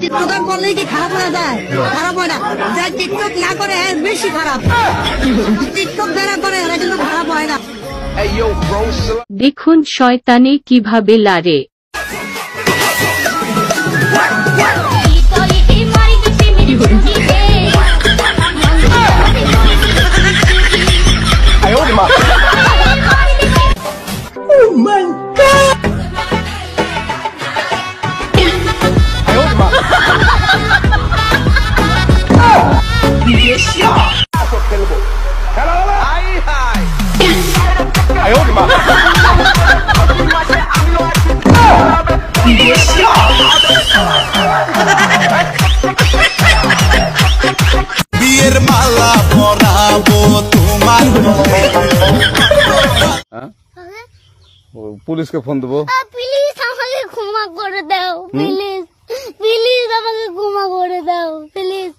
TikTok করলে কি খারাপ হয়ে যায়? খারাপ হয় না, যা টিকটক না করে বেশি খারাপ। টিকটক যারা করে এরা কিন্তু খারাপ হয় না। দেখুন শয়তানি কিভাবে লারে। বিয়ের মালা পরাবো তোমার। পুলিশকে ফোন দেবো। প্লিজ আমাকে ক্ষমা করে দাও, প্লিজ প্লিজ আমাকে ক্ষমা করে দাও, প্লিজ।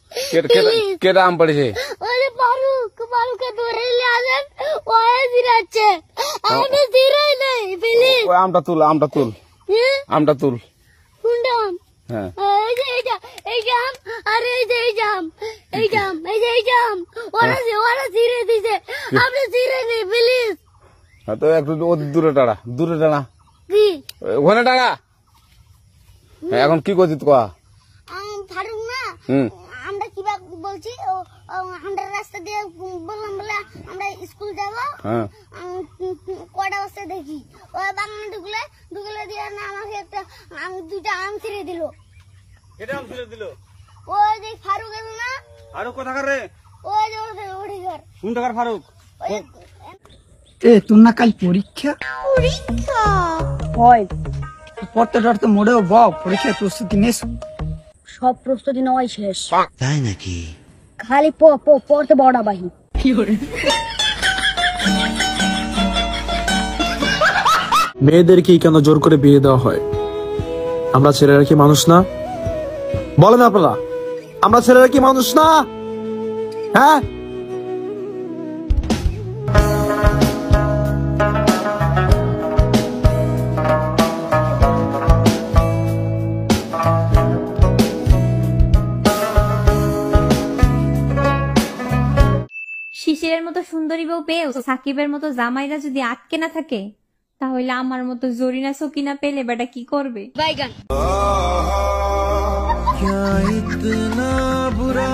কেটা আম পড়েছে? ওই ফারুককে ধরে নিয়ে আসেন, ও জিরাচ্ছে, আমি জিরাই নেই, প্লিজ। ওই আমটা তুল আমটা তুল। কোনটা আম? হ্যাঁ এই জাম, আরে এই জাম ওরা জিরে দিছে, আপনি জিরে নেই, প্লিজ। তো একটু দূরে টাড়া কি ওখানে টাড়া। এখন কি করছিস কোয়া? ফারুক না, আমরা কিবা বলছি, আমরা রাস্তা দিয়ে বললাম বলে আমরা স্কুল যাবো, কটা বস্তা দেখি ওই বাগানে ঢুকলে দিয়ে না আমাকে একটা দুইটা আম ছিঁড়ে দিল। ওই যে ফারুক এলো না। ফারুক কোথাকার রে? ওই যে ওঠে ঘর। কোন টাকার ফারুক? তোর না কাল পরীক্ষা হয় পড়তে টড়তে মোড়েও বক, পরীক্ষার প্রস্তুতি নিস? সব প্রস্তুতি নেওয়াই শেষ। তাই নাকি? খালি পড়তে বড়া বাহি। মেয়েদেরকেই কেন জোর করে বিয়ে দেওয়া হয়? আমরা ছেলেরা কি মানুষ না? বলেন আপনারা, আমরা ছেলেরা কি মানুষ না? হ্যাঁ, শিশিরের মতো সুন্দরী বউ পেয়েও সাকিবের মতো জামাইরা যদি আটকে না থাকে, তাহলে আমার মতো জরিনা সকিনা পেলে বেটা কি করবে? বাইগান। क्या इतना बुरा